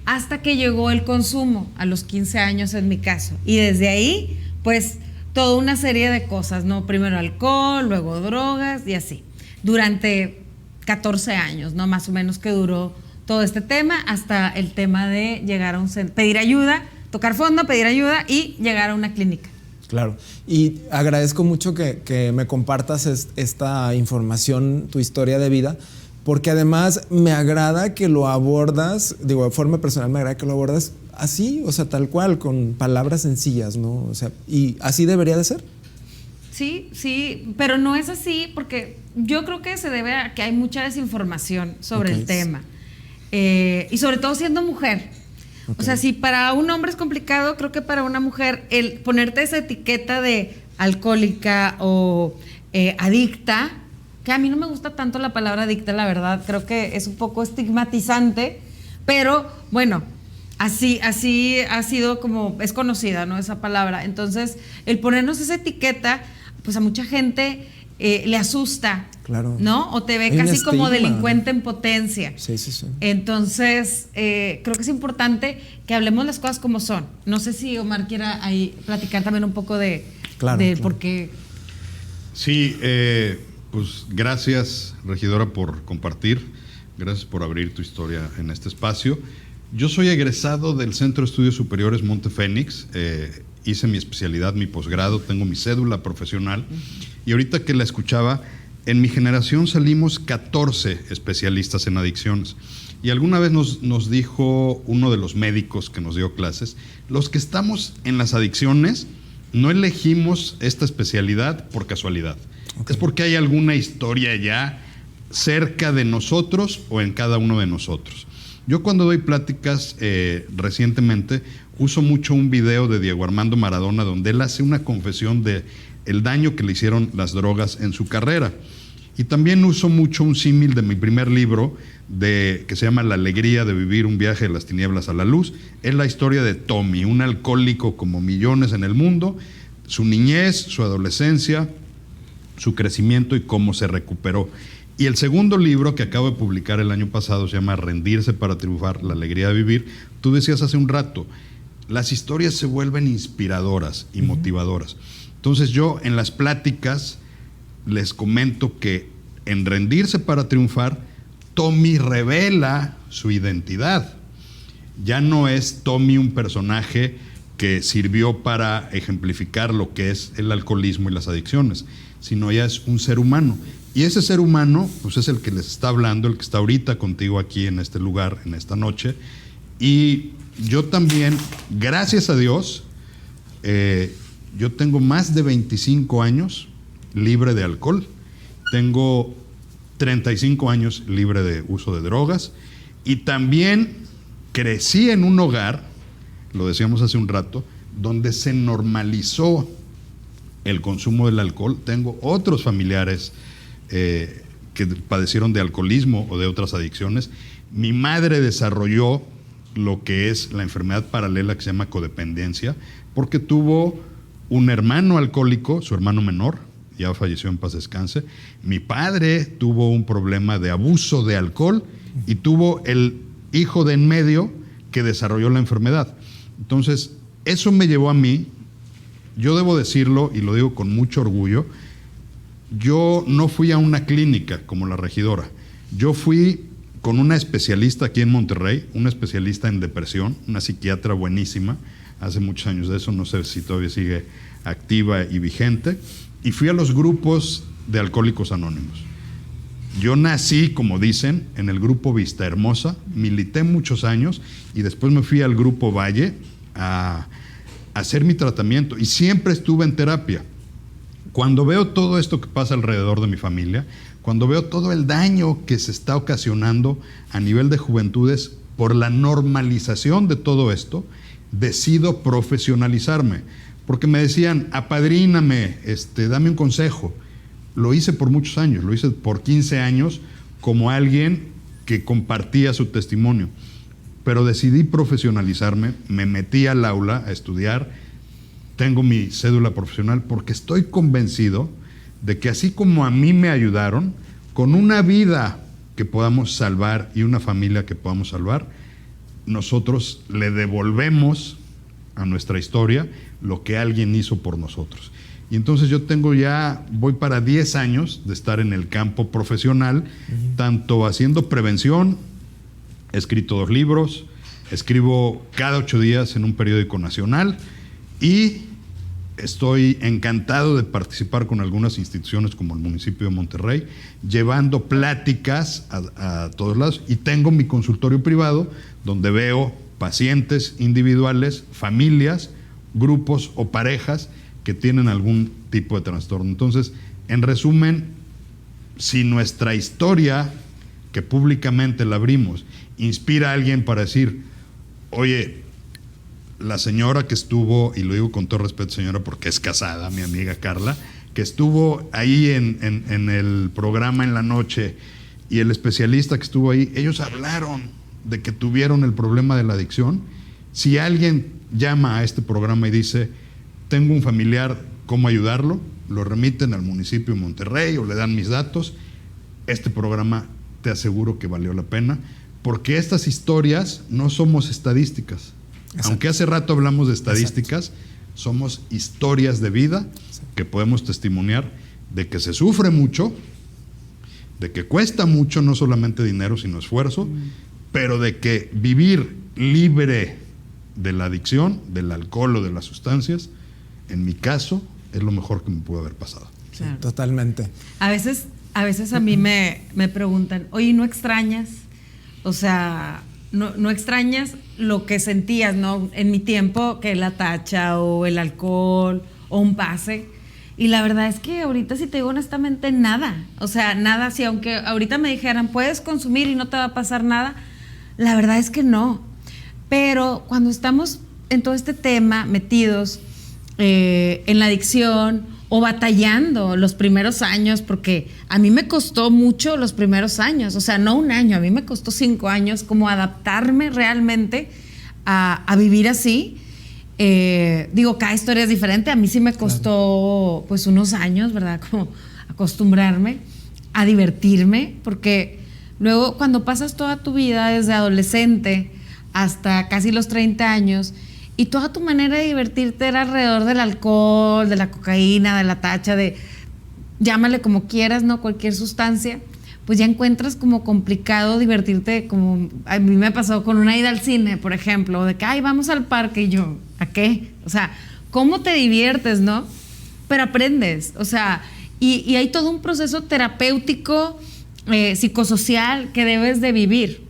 hasta que llegó el consumo a los 15 años en mi caso. Y desde ahí, pues, toda una serie de cosas, ¿no? Primero alcohol, luego drogas y así. Durante 14 años, ¿no? Más o menos que duró todo este tema, hasta el tema de llegar a un centro, pedir ayuda, tocar fondo, pedir ayuda y llegar a una clínica. Claro, y agradezco mucho que me compartas esta información, tu historia de vida, porque además me agrada que lo abordas, digo, de forma personal me agrada que lo abordas así, o sea, tal cual, con palabras sencillas, ¿no? O sea, y así debería de ser. Sí, pero no es así porque yo creo que se debe a que hay mucha desinformación sobre el tema. Y sobre todo siendo mujer. Okay. O sea, si para un hombre es complicado, creo que para una mujer el ponerte esa etiqueta de alcohólica o adicta, que a mí no me gusta tanto la palabra adicta, la verdad, creo que es un poco estigmatizante, pero bueno, así ha sido como, es conocida, ¿no? Esa palabra. Entonces, el ponernos esa etiqueta, pues a mucha gente le asusta, claro, ¿no? O te ve casi como delincuente en potencia. Sí. Entonces, creo que es importante que hablemos las cosas como son. No sé si Omar quiera ahí platicar también un poco de por qué. Sí, pues gracias, regidora, por compartir. Gracias por abrir tu historia en este espacio. Yo soy egresado del Centro de Estudios Superiores Monte Fénix. Hice mi especialidad, mi posgrado, tengo mi cédula profesional. Y ahorita que la escuchaba, en mi generación salimos 14 especialistas en adicciones. Y alguna vez nos dijo uno de los médicos que nos dio clases, los que estamos en las adicciones no elegimos esta especialidad por casualidad. Okay. Es porque hay alguna historia ya cerca de nosotros o en cada uno de nosotros. Yo cuando doy pláticas recientemente uso mucho un video de Diego Armando Maradona donde él hace una confesión de el daño que le hicieron las drogas en su carrera. Y también uso mucho un símil de mi primer libro que se llama La alegría de vivir un viaje de las tinieblas a la luz. Es la historia de Tommy, un alcohólico como millones en el mundo, su niñez, su adolescencia, su crecimiento y cómo se recuperó. Y el segundo libro que acabo de publicar el año pasado se llama Rendirse para triunfar, la alegría de vivir. Tú decías hace un rato, las historias se vuelven inspiradoras y motivadoras. Entonces yo en las pláticas les comento que en Rendirse para triunfar, Tommy revela su identidad. Ya no es Tommy un personaje que sirvió para ejemplificar lo que es el alcoholismo y las adicciones, sino ya es un ser humano. Y ese ser humano, pues es el que les está hablando, el que está ahorita contigo aquí en este lugar, en esta noche. Y yo también, gracias a Dios, yo tengo más de 25 años libre de alcohol. Tengo 35 años libre de uso de drogas. Y también crecí en un hogar, lo decíamos hace un rato, donde se normalizó el consumo del alcohol. Tengo otros familiares que padecieron de alcoholismo o de otras adicciones. Mi madre desarrolló lo que es la enfermedad paralela que se llama codependencia, porque tuvo un hermano alcohólico, su hermano menor, ya falleció, en paz descanse. Mi padre tuvo un problema de abuso de alcohol y tuvo el hijo de en medio que desarrolló la enfermedad. Entonces, eso me llevó a mí, yo debo decirlo y lo digo con mucho orgullo, yo no fui a una clínica como la regidora, yo fui con una especialista aquí en Monterrey, una especialista en depresión, una psiquiatra buenísima, hace muchos años de eso, no sé si todavía sigue activa y vigente, y fui a los grupos de Alcohólicos Anónimos. Yo nací, como dicen, en el grupo Vista Hermosa, milité muchos años y después me fui al grupo Valle a hacer mi tratamiento y siempre estuve en terapia. Cuando veo todo esto que pasa alrededor de mi familia, cuando veo todo el daño que se está ocasionando a nivel de juventudes por la normalización de todo esto, decido profesionalizarme. Porque me decían, apadríname, dame un consejo. Lo hice por muchos años, lo hice por 15 años como alguien que compartía su testimonio. Pero decidí profesionalizarme, me metí al aula a estudiar, tengo mi cédula profesional porque estoy convencido de que así como a mí me ayudaron, con una vida que podamos salvar y una familia que podamos salvar, nosotros le devolvemos a nuestra historia lo que alguien hizo por nosotros. Y entonces yo voy para 10 años de estar en el campo profesional, tanto haciendo prevención, he escrito 2 libros, escribo cada 8 días en un periódico nacional y estoy encantado de participar con algunas instituciones como el municipio de Monterrey, llevando pláticas a todos lados, y tengo mi consultorio privado donde veo pacientes individuales, familias, grupos o parejas que tienen algún tipo de trastorno. Entonces, en resumen, si nuestra historia, que públicamente la abrimos, inspira a alguien para decir, oye, la señora que estuvo, y lo digo con todo respeto, señora, porque es casada, mi amiga Carla, que estuvo ahí en el programa en la noche, y el especialista que estuvo ahí, ellos hablaron de que tuvieron el problema de la adicción. Si alguien llama a este programa y dice, tengo un familiar, ¿cómo ayudarlo?, lo remiten al municipio de Monterrey o le dan mis datos, este programa te aseguro que valió la pena, porque estas historias no somos estadísticas. Exacto. Aunque hace rato hablamos de estadísticas, exacto, somos historias de vida, exacto, que podemos testimoniar de que se sufre mucho, de que cuesta mucho, no solamente dinero, sino esfuerzo, pero de que vivir libre de la adicción, del alcohol o de las sustancias, en mi caso, es lo mejor que me pudo haber pasado. Claro. Sí, totalmente. A veces a mí me preguntan, oye, ¿no extrañas? O sea, no extrañas lo que sentías, ¿no? En mi tiempo, que la tacha o el alcohol o un pase. Y la verdad es que ahorita, si te digo honestamente, nada. O sea, nada. Si aunque ahorita me dijeran, puedes consumir y no te va a pasar nada, la verdad es que no. Pero cuando estamos en todo este tema metidos en la adicción o batallando los primeros años, porque a mí me costó mucho los primeros años, o sea, no un año, a mí me costó 5 años como adaptarme realmente a vivir así. Digo, cada historia es diferente, a mí sí me costó pues unos años, ¿verdad? Como acostumbrarme a divertirme, porque luego cuando pasas toda tu vida desde adolescente hasta casi los 30 años, y toda tu manera de divertirte era alrededor del alcohol, de la cocaína, de la tacha, de llámale como quieras, ¿no? Cualquier sustancia, pues ya encuentras como complicado divertirte, como a mí me pasó con una ida al cine, por ejemplo, de que, ay, vamos al parque, y yo, ¿a qué? O sea, ¿cómo te diviertes, no? Pero aprendes, o sea, y hay todo un proceso terapéutico, psicosocial que debes de vivir,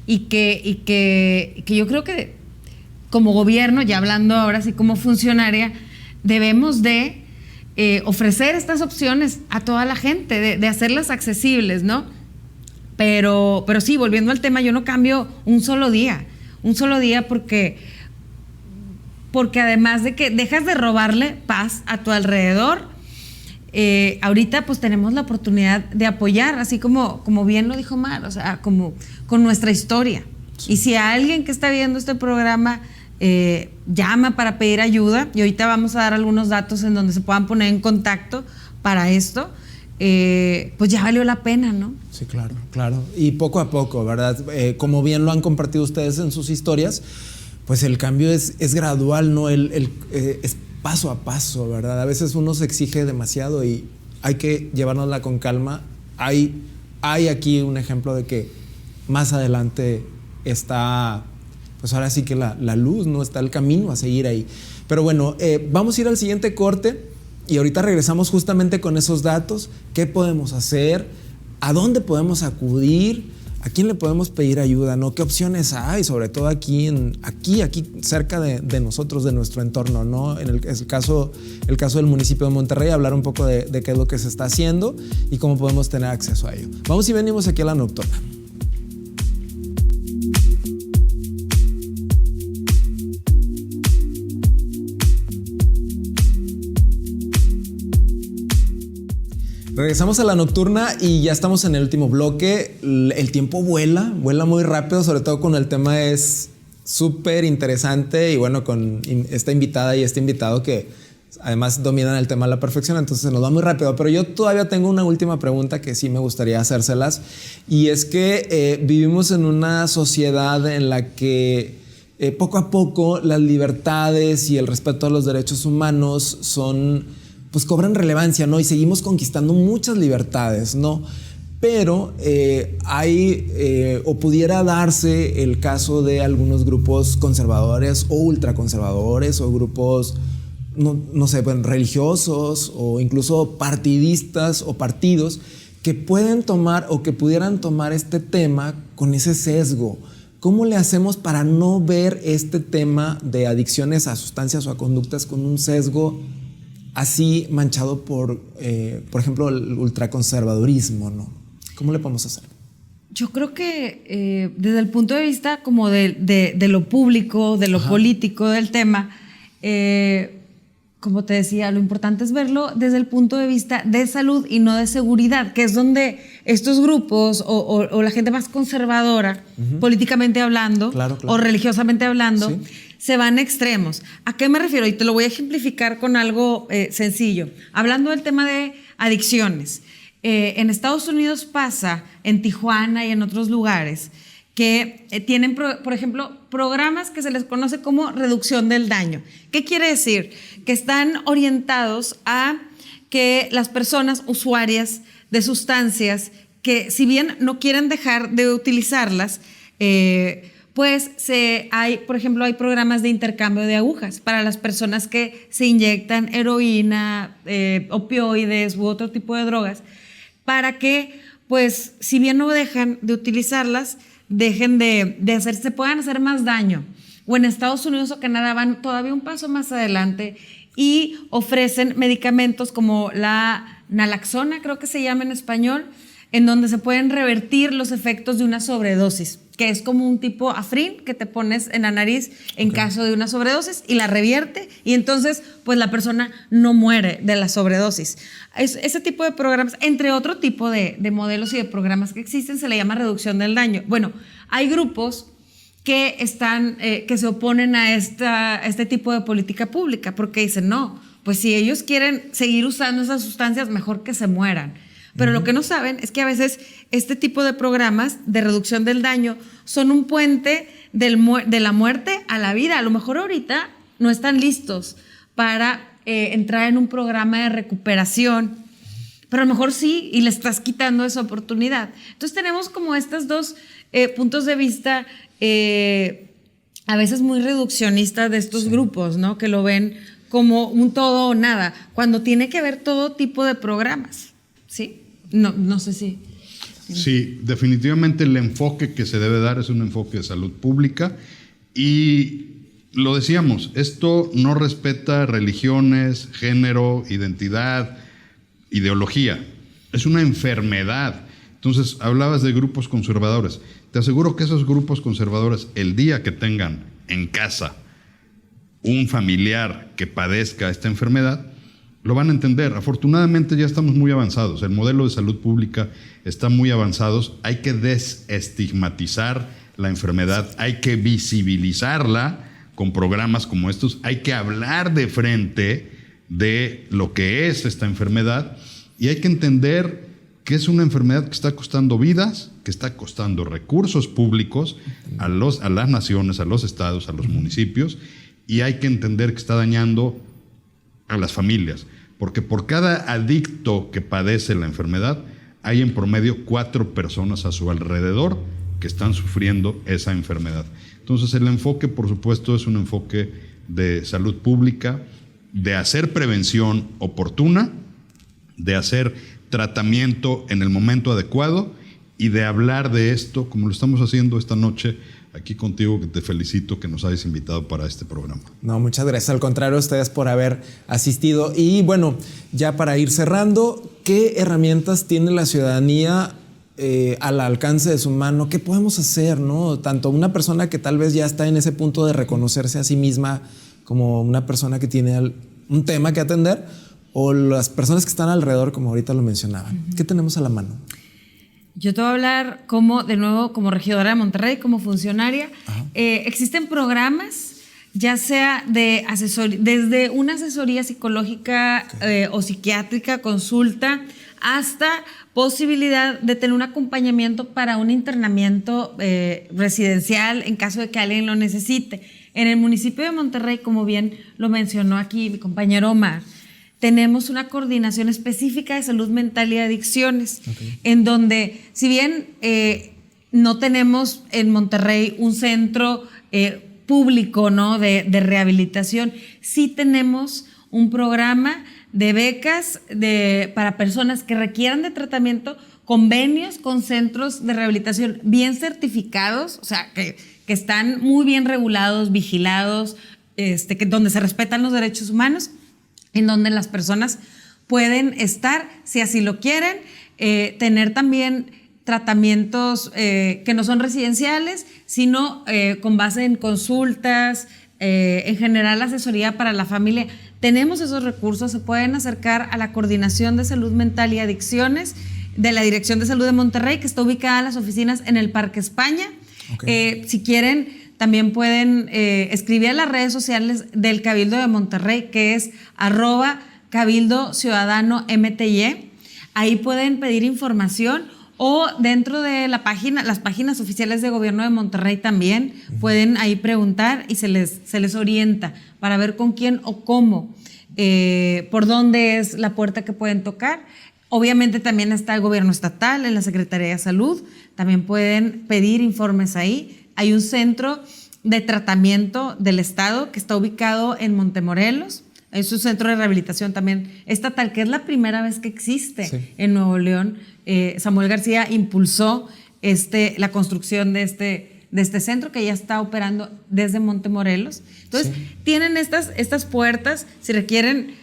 y que yo creo que como gobierno, ya hablando ahora sí como funcionaria, debemos de ofrecer estas opciones a toda la gente, de hacerlas accesibles, ¿no? Pero sí, volviendo al tema, yo no cambio un solo día. un solo día porque además de que dejas de robarle paz a tu alrededor, ahorita pues tenemos la oportunidad de apoyar, así como bien lo dijo Mar, o sea, como con nuestra historia. Sí. Y si alguien que está viendo este programa llama para pedir ayuda, y ahorita vamos a dar algunos datos en donde se puedan poner en contacto para esto, pues ya valió la pena, ¿no? Sí, claro. Y poco a poco, ¿verdad? Como bien lo han compartido ustedes en sus historias, pues el cambio es gradual, ¿no? Es paso a paso, ¿verdad? A veces uno se exige demasiado y hay que llevárnosla con calma. Hay aquí un ejemplo de que más adelante está, pues ahora sí que la luz, ¿no? Está el camino a seguir ahí. Pero bueno, vamos a ir al siguiente corte y ahorita regresamos justamente con esos datos. ¿Qué podemos hacer? ¿A dónde podemos acudir? ¿A quién le podemos pedir ayuda, no? ¿Qué opciones hay? Sobre todo aquí cerca de nosotros, de nuestro entorno, ¿no? En el caso del municipio de Monterrey, hablar un poco de qué es lo que se está haciendo y cómo podemos tener acceso a ello. Vamos y venimos aquí a la nocturna. Regresamos a la nocturna y ya estamos en el último bloque. El tiempo vuela muy rápido, sobre todo cuando el tema es súper interesante y bueno, con esta invitada y este invitado que además dominan el tema a la perfección, entonces nos va muy rápido. Pero yo todavía tengo una última pregunta que sí me gustaría hacérselas, y es que vivimos en una sociedad en la que poco a poco las libertades y el respeto a los derechos humanos pues cobran relevancia, ¿no? Y seguimos conquistando muchas libertades, ¿no? Pero o pudiera darse el caso de algunos grupos conservadores o ultraconservadores o grupos, no sé, bueno, religiosos o incluso partidistas o partidos que pueden tomar o que pudieran tomar este tema con ese sesgo. ¿Cómo le hacemos para no ver este tema de adicciones a sustancias o a conductas con un sesgo así manchado por ejemplo, el ultraconservadurismo, ¿no? ¿Cómo le podemos hacer? Yo creo que desde el punto de vista como de lo público, de lo político del tema, como te decía, lo importante es verlo desde el punto de vista de salud y no de seguridad, que es donde estos grupos o la gente más conservadora, políticamente hablando, claro. O religiosamente hablando, ¿sí?, se van a extremos. ¿A qué me refiero? Y te lo voy a ejemplificar con algo sencillo. Hablando del tema de adicciones, en Estados Unidos pasa, en Tijuana y en otros lugares, que tienen, por ejemplo, programas que se les conoce como reducción del daño. ¿Qué quiere decir? Que están orientados a que las personas usuarias de sustancias que, si bien no quieren dejar de utilizarlas, pues por ejemplo, hay programas de intercambio de agujas para las personas que se inyectan heroína, opioides u otro tipo de drogas, para que, pues, si bien no dejan de utilizarlas, dejen de hacerse, puedan hacer más daño. O en Estados Unidos o Canadá van todavía un paso más adelante y ofrecen medicamentos como la naloxona, creo que se llama en español, en donde se pueden revertir los efectos de una sobredosis, que es como un tipo Afrin que te pones en la nariz en caso de una sobredosis y la revierte, y entonces pues la persona no muere de la sobredosis. Ese tipo de programas, entre otro tipo de modelos y de programas que existen, se le llama reducción del daño. Bueno, hay grupos que se oponen a este tipo de política pública porque dicen, no, pues si ellos quieren seguir usando esas sustancias, mejor que se mueran. Pero lo que no saben es que a veces este tipo de programas de reducción del daño son un puente de la muerte a la vida. A lo mejor ahorita no están listos para entrar en un programa de recuperación, pero a lo mejor sí, y le estás quitando esa oportunidad. Entonces tenemos como estos dos puntos de vista a veces muy reduccionistas de estos grupos, ¿no? Que lo ven como un todo o nada, cuando tiene que haber todo tipo de programas, ¿sí? No sé si... Sí, definitivamente el enfoque que se debe dar es un enfoque de salud pública y lo decíamos, esto no respeta religiones, género, identidad, ideología. Es una enfermedad. Entonces, hablabas de grupos conservadores. te aseguro que esos grupos conservadores, el día que tengan en casa un familiar que padezca esta enfermedad, lo van a entender. Afortunadamente ya estamos muy avanzados, el modelo de salud pública está muy avanzado, hay que desestigmatizar la enfermedad, hay que visibilizarla con programas como estos, hay que hablar de frente de lo que es esta enfermedad y hay que entender que es una enfermedad que está costando vidas, que está costando recursos públicos a las naciones, a los estados, a los municipios, y hay que entender que está dañando a las familias, porque por cada adicto que padece la enfermedad hay en promedio 4 personas a su alrededor que están sufriendo esa enfermedad. Entonces el enfoque, por supuesto, es un enfoque de salud pública, de hacer prevención oportuna, de hacer tratamiento en el momento adecuado y de hablar de esto como lo estamos haciendo esta noche aquí contigo, que te felicito que nos hayas invitado para este programa. No, muchas gracias. Al contrario, a ustedes por haber asistido. Y bueno, ya para ir cerrando, ¿qué herramientas tiene la ciudadanía al alcance de su mano? ¿Qué podemos hacer, no? Tanto una persona que tal vez ya está en ese punto de reconocerse a sí misma como una persona que tiene un tema que atender, o las personas que están alrededor, como ahorita lo mencionaban. ¿Qué tenemos a la mano? Yo te voy a hablar de nuevo, como regidora de Monterrey, como funcionaria. Existen programas, ya sea de desde una asesoría psicológica o psiquiátrica, consulta, hasta posibilidad de tener un acompañamiento para un internamiento residencial en caso de que alguien lo necesite. En el municipio de Monterrey, como bien lo mencionó aquí mi compañero Omar, tenemos una coordinación específica de salud mental y adicciones, en donde, si bien no tenemos en Monterrey un centro público, ¿no?, de rehabilitación, sí tenemos un programa de becas para personas que requieran de tratamiento, convenios con centros de rehabilitación bien certificados, o sea, que están muy bien regulados, vigilados, donde se respetan los derechos humanos, en donde las personas pueden estar, si así lo quieren, tener también tratamientos que no son residenciales, sino con base en consultas, en general asesoría para la familia. Tenemos esos recursos, se pueden acercar a la Coordinación de Salud Mental y Adicciones de la Dirección de Salud de Monterrey, que está ubicada en las oficinas en el Parque España. Si quieren, también pueden escribir a las redes sociales del Cabildo de Monterrey, que es @Cabildo Ciudadano MTY. Ahí pueden pedir información, o dentro de las páginas oficiales de Gobierno de Monterrey también pueden ahí preguntar y se les orienta para ver con quién o cómo, por dónde es la puerta que pueden tocar. Obviamente también está el Gobierno estatal, en la Secretaría de Salud, también pueden pedir informes ahí. Hay un centro de tratamiento del Estado que está ubicado en Montemorelos. Es un centro de rehabilitación también estatal, que es la primera vez que existe en Nuevo León. Samuel García impulsó la construcción de este centro, que ya está operando desde Montemorelos. Entonces, tienen estas puertas. Si requieren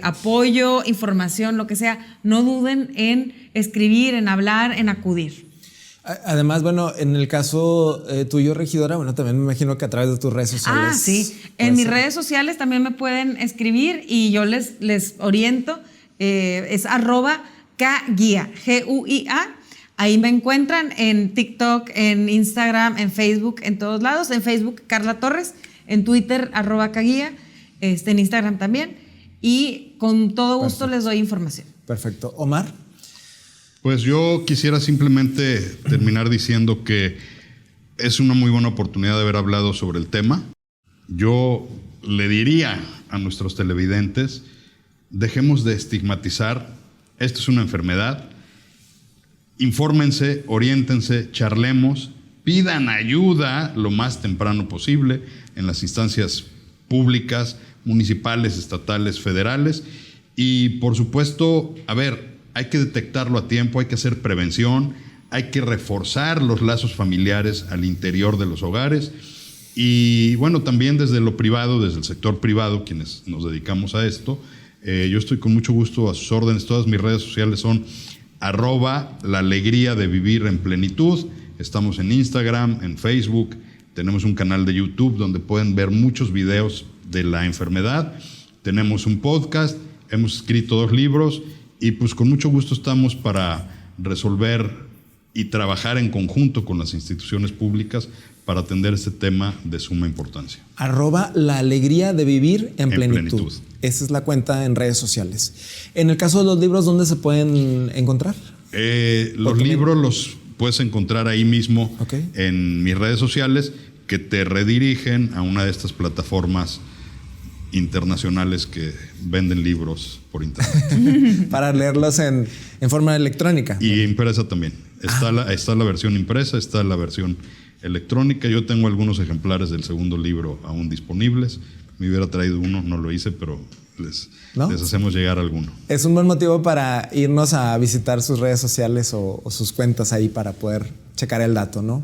apoyo, información, lo que sea, no duden en escribir, en hablar, en acudir. Además, bueno, en el caso tuyo, regidora, bueno, también me imagino que a través de tus redes sociales. Sí. En mis redes sociales también me pueden escribir y yo les oriento. Es @Kguia, GUIA. Ahí me encuentran en TikTok, en Instagram, en Facebook, en todos lados. En Facebook, Carla Torres. En Twitter, @Kguia. En Instagram también. Y con todo gusto les doy información. Perfecto. Omar. Pues yo quisiera simplemente terminar diciendo que es una muy buena oportunidad de haber hablado sobre el tema. Yo le diría a nuestros televidentes, dejemos de estigmatizar, esto es una enfermedad, infórmense, oriéntense, charlemos, pidan ayuda lo más temprano posible en las instancias públicas, municipales, estatales, federales, y por supuesto, hay que detectarlo a tiempo, hay que hacer prevención, hay que reforzar los lazos familiares al interior de los hogares y bueno, también desde lo privado, desde el sector privado, quienes nos dedicamos a esto, yo estoy con mucho gusto a sus órdenes. Todas mis redes sociales son @la alegría de vivir en plenitud, Estamos en Instagram, en Facebook, tenemos un canal de YouTube donde pueden ver muchos videos de la enfermedad. Tenemos un podcast, hemos escrito 2 libros y pues con mucho gusto estamos para resolver y trabajar en conjunto con las instituciones públicas para atender este tema de suma importancia. @la alegría de vivir en plenitud. Esa es la cuenta en redes sociales. En el caso de los libros, ¿dónde se pueden encontrar? Los libros los puedes encontrar ahí mismo, okay, en mis redes sociales, que te redirigen a una de estas plataformas internacionales que venden libros por internet. Para leerlos en forma electrónica. Y impresa también. Está la versión impresa, está la versión electrónica. Yo tengo algunos ejemplares del segundo libro aún disponibles. Me hubiera traído uno, no lo hice, pero les hacemos llegar alguno. Es un buen motivo para irnos a visitar sus redes sociales o sus cuentas ahí para poder checar el dato, ¿no?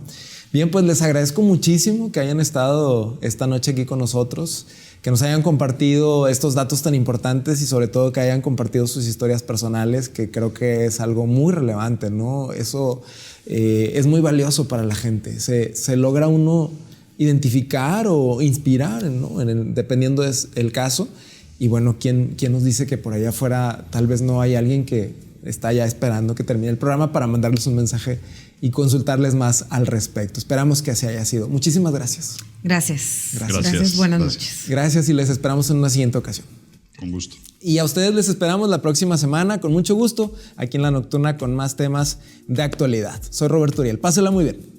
Bien, pues les agradezco muchísimo que hayan estado esta noche aquí con nosotros, que nos hayan compartido estos datos tan importantes y sobre todo que hayan compartido sus historias personales, que creo que es algo muy relevante, ¿no? Eso es muy valioso para la gente. Se logra uno identificar o inspirar, ¿no? Dependiendo del caso. Y bueno, ¿quién nos dice que por allá afuera tal vez no hay alguien que está ya esperando que termine el programa para mandarles un mensaje y consultarles más al respecto? Esperamos que así haya sido. Muchísimas gracias. Gracias. Buenas noches. Gracias y les esperamos en una siguiente ocasión. Con gusto. Y a ustedes les esperamos la próxima semana con mucho gusto aquí en La Nocturna con más temas de actualidad. Soy Roberto Uriel. Pásela muy bien.